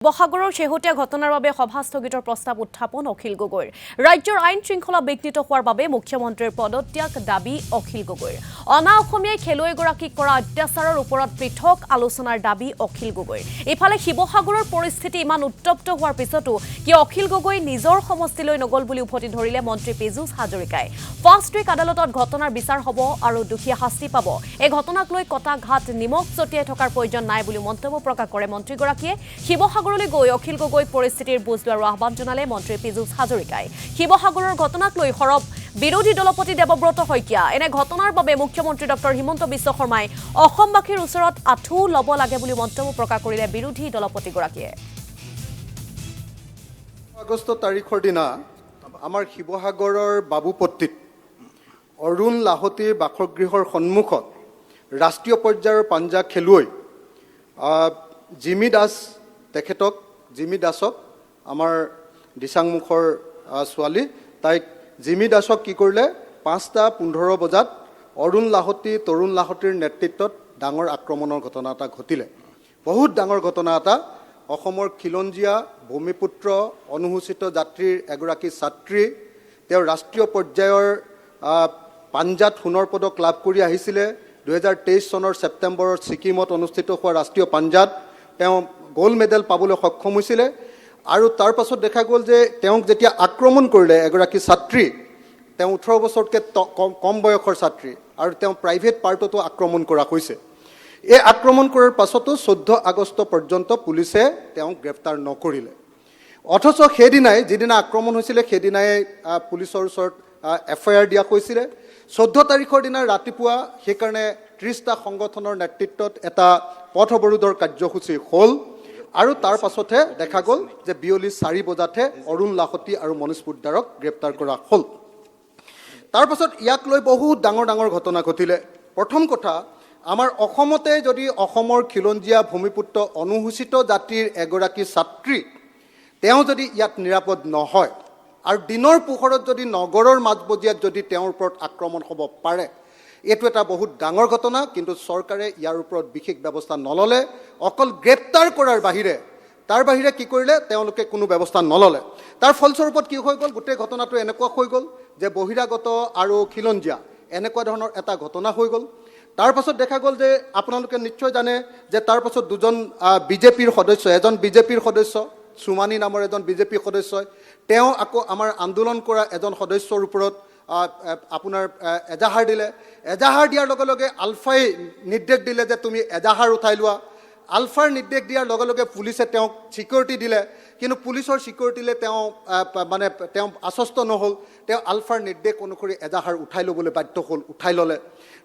বহাগৰৰ শেহতীয়া ঘটনাৰ বাবে সভা স্থগিতৰ প্ৰস্তাৱ উত্থাপন অখিল গগৈৰ ৰাজ্যৰ আইন শৃংখলা বিঘ্নিত হোৱাৰ বাবে মুখ্যমন্ত্ৰীৰ পদত্যাগ দাবী অখিল গগৈৰ অনা অসমীয়াই খেলুৱৈগৰাকীক কৰা অত্যাচাৰৰ ওপৰত পৃথক আলোচনাৰ দাবী অখিল গগৈৰ ইফালে শিৱসাগৰৰ পৰিস্থিতি ইমান উত্তপ্ত হোৱাৰ পিছতো কি অখিল গগৈ নিজৰ সমষ্টিলৈ নগল বুলি উভতি ধৰিলে মন্ত্ৰী পীযুষ হাজৰিকাই ফাষ্ট ট্ৰেক আদালতত ঘটনাৰ বিচাৰ হ'ব আৰু দুখীয়া শাস্তি পাব এই ঘটনাক লৈ কটা ঘাট নিমখ ছটিয়াই থকাৰ প্ৰয়োজন নাই বুলি মন্তব্য প্ৰকাশ কৰে মন্ত্ৰীগৰাকীয়ে শিৱসাগৰ গৈ অখিল গগৈক পৰিস্থিতিৰ বুজ লোৱাৰ আহ্বান জনালে মন্ত্ৰী পীযুষ হাজৰিকাই শিৱসাগৰৰ ঘটনাক লৈ সৰব বিৰোধী দলপতি দেৱব্ৰত শইকীয়া এনে ঘটনাৰ বাবে মুখ্যমন্ত্ৰী ডক্টৰ হিমন্ত বিশ্ব শৰ্মাই অসমবাসীৰ ওচৰত আঁঠু ল'ব লাগে বুলি মন্তব্য প্ৰকাশ কৰিলে বিৰোধী দলপতিগৰাকীয়ে আগষ্ট তাৰিখৰ দিনা আমাৰ শিৱসাগৰৰ বাবুপট্টিত অৰুণ লাহতীৰ বাসগৃহৰ সন্মুখত ৰাষ্ট্ৰীয় পৰ্যায়ৰ পাঞ্জা খেলুৱৈ জিমি দাসক আমাৰ দিচাংমুখৰ ছোৱালী তাইক জিমি দাসক কি কৰিলে 5:15 বজাত অৰুণ লাহতী তৰুণ লাহতীৰ নেতৃত্বত ডাঙৰ আক্ৰমণৰ ঘটনা এটা ঘটিলে বহুত ডাঙৰ ঘটনা এটা অসমৰ খিলঞ্জীয়া ভূমিপুত্ৰ অনুসূচিত জাতিৰ এগৰাকী ছাত্ৰী তেওঁ ৰাষ্ট্ৰীয় পৰ্যায়ৰ পাঞ্জাত সোণৰ পদক লাভ কৰি আহিছিলে 2023 চনৰ ছেপ্টেম্বৰত ছিকিমত অনুষ্ঠিত হোৱা ৰাষ্ট্ৰীয় পাঞ্জাত তেওঁ গোল্ড মেডেল পাবলৈ সক্ষম হৈছিলে আৰু তাৰ পাছত দেখা গ'ল যে তেওঁক যেতিয়া আক্ৰমণ কৰিলে এগৰাকী ছাত্ৰী তেওঁ 18 বছৰতকৈ কম বয়সৰ ছাত্ৰী আৰু তেওঁ প্ৰাইভেট পাৰ্টতো আক্ৰমণ কৰা হৈছে এই আক্ৰমণ কৰাৰ পাছতো 14 আগষ্ট পৰ্যন্ত পুলিচে তেওঁক গ্ৰেপ্তাৰ নকৰিলে অথচ সেইদিনাই যিদিনা আক্ৰমণ হৈছিলে সেইদিনাই পুলিচৰ ওচৰত এফআইআৰ দিয়া হৈছিলে 14 তাৰিখৰ দিনা ৰাতিপুৱা সেইকাৰণে 30টা সংগঠনৰ নেতৃত্বত এটা পথ অৱৰোধৰ কাৰ্যসূচী হ'ল আৰু তাৰ পাছতহে দেখা গ'ল যে বিয়লি 4 বজাতহে অৰুণ লাহতী আৰু মনীষ পোদ্দাৰক গ্ৰেপ্তাৰ কৰা হ'ল তাৰ পাছত ইয়াক লৈ বহুত ডাঙৰ ডাঙৰ ঘটনা ঘটিলে প্ৰথম কথা আমাৰ অসমতে যদি অসমৰ খিলঞ্জীয়া ভূমিপুত্ৰ অনুসূচিত জাতিৰ এগৰাকী ছাত্ৰী তেওঁ যদি ইয়াত নিৰাপদ নহয় আৰু দিনৰ পোহৰত যদি নগৰৰ মাজমজিয়াত যদি তেওঁৰ ওপৰত আক্ৰমণ হ'ব পাৰে এইটো এটা বহুত ডাঙৰ ঘটনা কিন্তু চৰকাৰে ইয়াৰ ওপৰত বিশেষ ব্যৱস্থা নললে অকল গ্ৰেপ্তাৰ কৰাৰ বাহিৰে তাৰ বাহিৰে কি কৰিলে তেওঁলোকে কোনো ব্যৱস্থা নললে তাৰ ফলস্বৰূপত কি হৈ গ'ল গোটেই ঘটনাটো এনেকুৱা হৈ গ'ল যে বহিৰাগত আৰু খিলঞ্জীয়া এনেকুৱা ধৰণৰ এটা ঘটনা হৈ গ'ল তাৰ পাছত দেখা গ'ল যে আপোনালোকে নিশ্চয় জানে যে তাৰ পাছত দুজন বিজেপিৰ সদস্য এজন বিজেপিৰ সদস্য সুমানী নামৰ এজন বিজেপি সদস্যই তেওঁ আকৌ আমাৰ আন্দোলন কৰা এজন সদস্যৰ ওপৰত আপোনাৰ এজাহাৰ দিলে এজাহাৰ দিয়াৰ লগে লগে আলফাই নিৰ্দেশ দিলে যে তুমি এজাহাৰ উঠাই লোৱা আলফাৰ নিৰ্দেশ দিয়াৰ লগে লগে পুলিচে তেওঁক ছিকিউৰিটি দিলে কিন্তু পুলিচৰ ছিকিউৰিটিলে তেওঁ আশ্বস্ত নহ'ল তেওঁ আলফাৰ নিৰ্দেশ অনুসৰি এজাহাৰ উঠাই ল'বলৈ বাধ্য হ'ল উঠাই ল'লে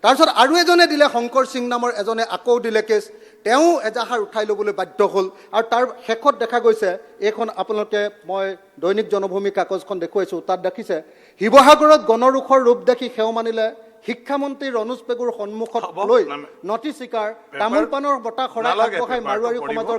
তাৰপিছত আৰু এজনে দিলে শংকৰ সিং নামৰ এজনে আকৌ দিলে কেছ তেওঁ এজাহাৰ উঠাই ল'বলৈ বাধ্য হ'ল আৰু তাৰ শেষত দেখা গৈছে এইখন আপোনালোকে মই দৈনিক জনভূমি কাগজখন দেখুৱাইছোঁ তাত দেখিছে শিৱসাগৰত গণৰোষৰ ৰূপ দেখি সেও মানিলে শিক্ষামন্ত্ৰী ৰনোজ পেগুৰ সন্মুখত লৈ নথি স্বীকাৰ তামোল পাণৰ বঁটা শৰাই আগবঢ়াই মাৰোৱাৰী সমাজৰ